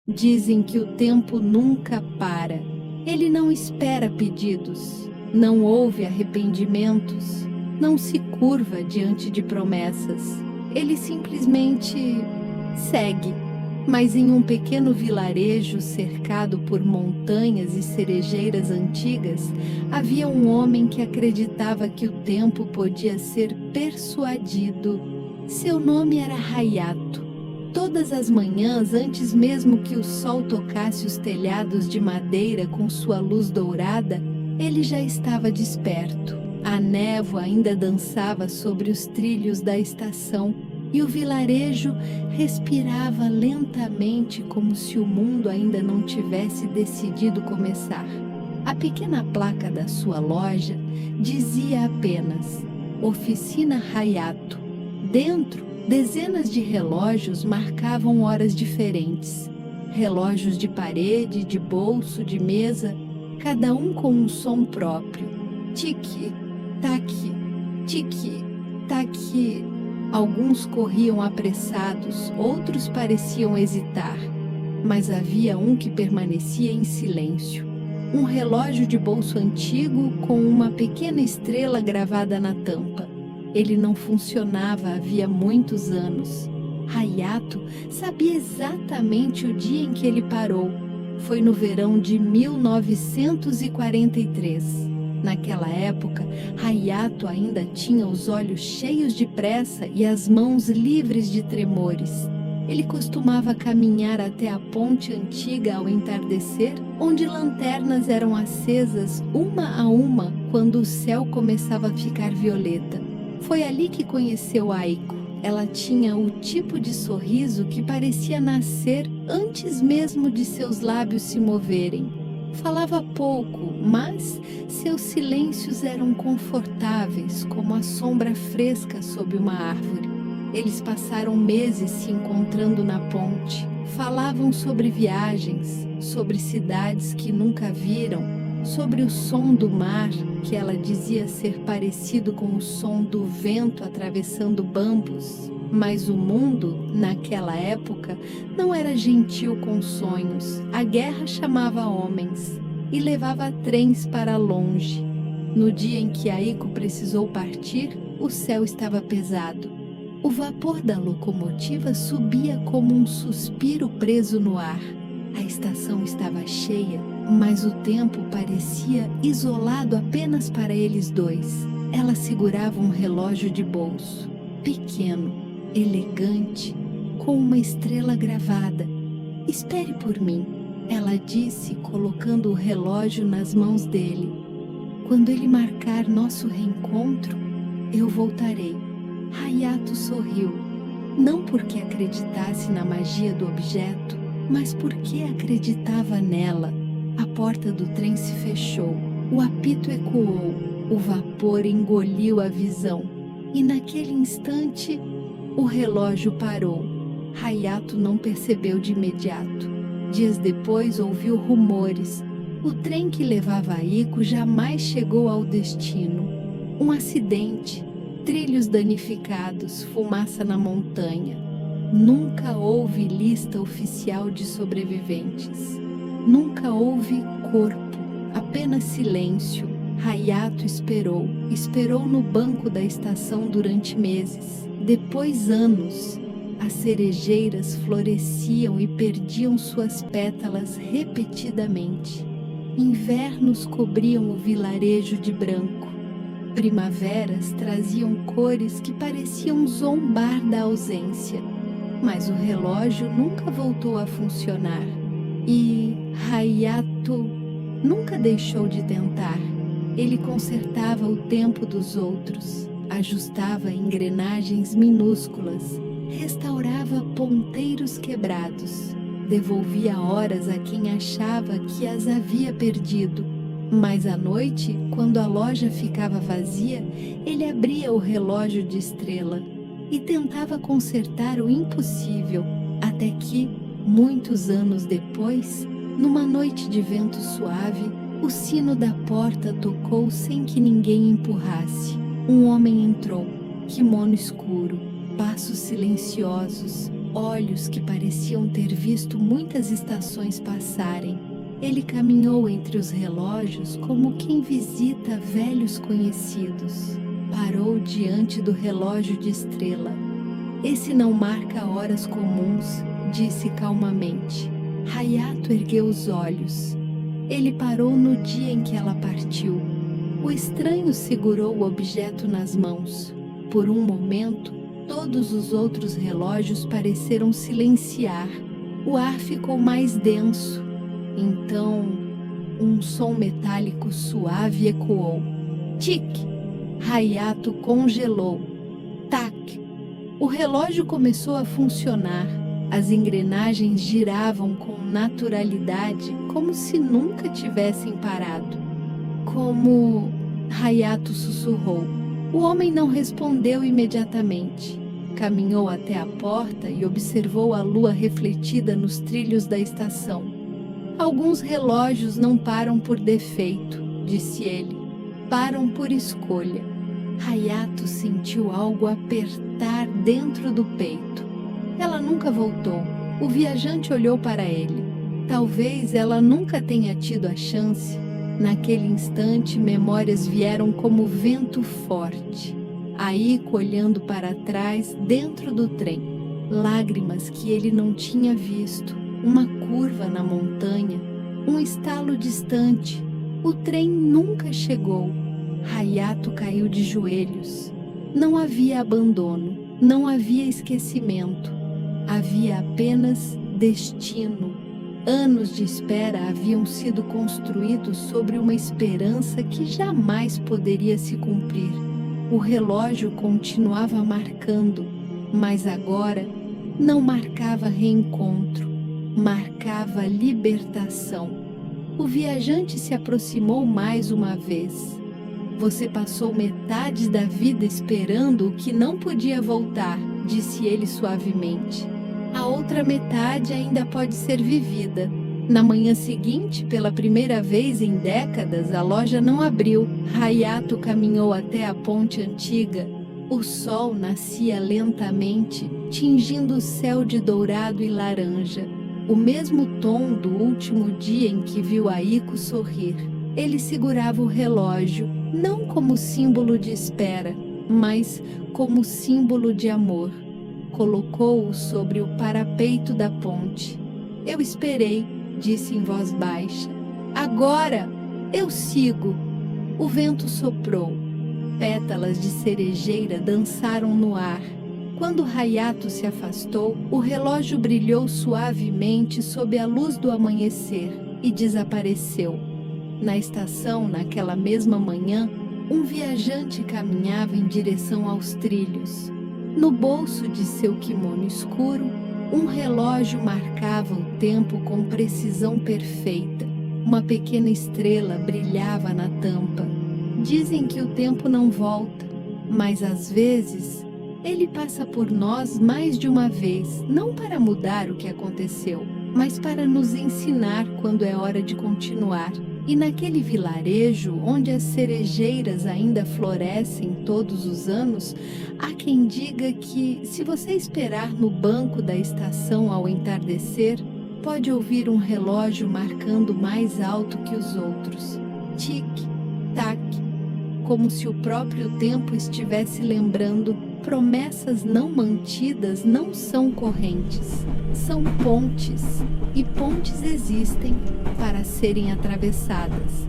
Dizem que o tempo nunca para. Ele não espera pedidos, não ouve arrependimentos, não se curva diante de promessas. Ele simplesmente segue. Mas em um pequeno vilarejo cercado por montanhas e cerejeiras antigas, havia um homem que acreditava que o tempo podia ser persuadido. Seu nome era Hayato. Todas as manhãs, antes mesmo que o sol tocasse os telhados de madeira com sua luz dourada, ele já estava desperto. A névoa ainda dançava sobre os trilhos da estação e o vilarejo respirava lentamente como se o mundo ainda não tivesse decidido começar. A pequena placa da sua loja dizia apenas Oficina Hayato. Dentro, dezenas de relógios marcavam horas diferentes. Relógios de parede, de bolso, de mesa, cada um com um som próprio. Tic-tac, tic-tac. Alguns corriam apressados, outros pareciam hesitar, mas havia um que permanecia em silêncio. Um relógio de bolso antigo com uma pequena estrela gravada na tampa. Ele não funcionava havia muitos anos. Hayato sabia exatamente o dia em que ele parou. Foi no verão de 1943. Naquela época, Hayato ainda tinha os olhos cheios de pressa e as mãos livres de tremores. Ele costumava caminhar até a ponte antiga ao entardecer, onde lanternas eram acesas uma a uma quando o céu começava a ficar violeta. Foi ali que conheceu Aiko. Ela tinha o tipo de sorriso que parecia nascer antes mesmo de seus lábios se moverem. Falava pouco, mas seus silêncios eram confortáveis, como a sombra fresca sob uma árvore. Eles passaram meses se encontrando na ponte. Falavam sobre viagens, sobre cidades que nunca viram, sobre o som do mar, que ela dizia ser parecido com o som do vento atravessando bambus. Mas o mundo, naquela época, não era gentil com sonhos. A guerra chamava homens e levava trens para longe. No dia em que Aiko precisou partir, o céu estava pesado. O vapor da locomotiva subia como um suspiro preso no ar. A estação estava cheia, mas o tempo parecia isolado apenas para eles dois. Ela segurava um relógio de bolso, pequeno, elegante, com uma estrela gravada. "Espere por mim", ela disse, colocando o relógio nas mãos dele. "Quando ele marcar nosso reencontro, eu voltarei." Hayato sorriu, não porque acreditasse na magia do objeto, mas porque acreditava nela. A porta do trem se fechou, o apito ecoou, o vapor engoliu a visão, e naquele instante o relógio parou. Hayato não percebeu de imediato. Dias depois ouviu rumores. O trem que levava Aiko jamais chegou ao destino. Um acidente, trilhos danificados, fumaça na montanha. Nunca houve lista oficial de sobreviventes. Nunca houve corpo, apenas silêncio. Hayato esperou no banco da estação durante meses. Depois anos. As cerejeiras floresciam e perdiam suas pétalas repetidamente. Invernos cobriam o vilarejo de branco. Primaveras traziam cores que pareciam zombar da ausência. Mas o relógio nunca voltou a funcionar. E Hayato nunca deixou de tentar. Ele consertava o tempo dos outros, ajustava engrenagens minúsculas, restaurava ponteiros quebrados, devolvia horas a quem achava que as havia perdido. Mas à noite, quando a loja ficava vazia, ele abria o relógio de estrela e tentava consertar o impossível, até que, muitos anos depois, numa noite de vento suave, o sino da porta tocou sem que ninguém empurrasse. Um homem entrou, kimono escuro, passos silenciosos, olhos que pareciam ter visto muitas estações passarem. Ele caminhou entre os relógios como quem visita velhos conhecidos. Parou diante do relógio de estrela. Esse não marca horas comuns, disse calmamente. Hayato ergueu os olhos. Ele parou no dia em que ela partiu. O estranho segurou o objeto nas mãos. Por um momento, todos os outros relógios pareceram silenciar. O ar ficou mais denso. Então, um som metálico suave ecoou. Tic! Hayato congelou. Tac! O relógio começou a funcionar. As engrenagens giravam com naturalidade, como se nunca tivessem parado. Como... Hayato sussurrou. O homem não respondeu imediatamente. Caminhou até a porta e observou a lua refletida nos trilhos da estação. Alguns relógios não param por defeito, disse ele. Param por escolha. Hayato sentiu algo apertar dentro do peito. Ela nunca voltou. O viajante olhou para ele. Talvez ela nunca tenha tido a chance. Naquele instante, memórias vieram como vento forte. Aiko olhando para trás, dentro do trem. Lágrimas que ele não tinha visto. Uma curva na montanha. Um estalo distante. O trem nunca chegou. Hayato caiu de joelhos. Não havia abandono. Não havia esquecimento. Havia apenas destino. Anos de espera haviam sido construídos sobre uma esperança que jamais poderia se cumprir. O relógio continuava marcando, mas agora não marcava reencontro, marcava libertação. O viajante se aproximou mais uma vez. Você passou metade da vida esperando o que não podia voltar, disse ele suavemente. A outra metade ainda pode ser vivida. Na manhã seguinte, pela primeira vez em décadas, a loja não abriu. Hayato caminhou até a ponte antiga. O sol nascia lentamente, tingindo o céu de dourado e laranja. O mesmo tom do último dia em que viu Aiko sorrir. Ele segurava o relógio, não como símbolo de espera, mas como símbolo de amor. Colocou-o sobre o parapeito da ponte. Eu esperei, disse em voz baixa. Agora eu sigo. O vento soprou. Pétalas de cerejeira dançaram no ar. Quando Hayato se afastou, o relógio brilhou suavemente sob a luz do amanhecer e desapareceu. Na estação, naquela mesma manhã, um viajante caminhava em direção aos trilhos. No bolso de seu kimono escuro, um relógio marcava o tempo com precisão perfeita. Uma pequena estrela brilhava na tampa. Dizem que o tempo não volta, mas às vezes ele passa por nós mais de uma vez, não para mudar o que aconteceu, mas para nos ensinar quando é hora de continuar. E naquele vilarejo, onde as cerejeiras ainda florescem todos os anos, há quem diga que, se você esperar no banco da estação ao entardecer, pode ouvir um relógio marcando mais alto que os outros. Tic-tac, como se o próprio tempo estivesse lembrando: promessas não mantidas não são correntes, são pontes, e pontes existem para serem atravessadas.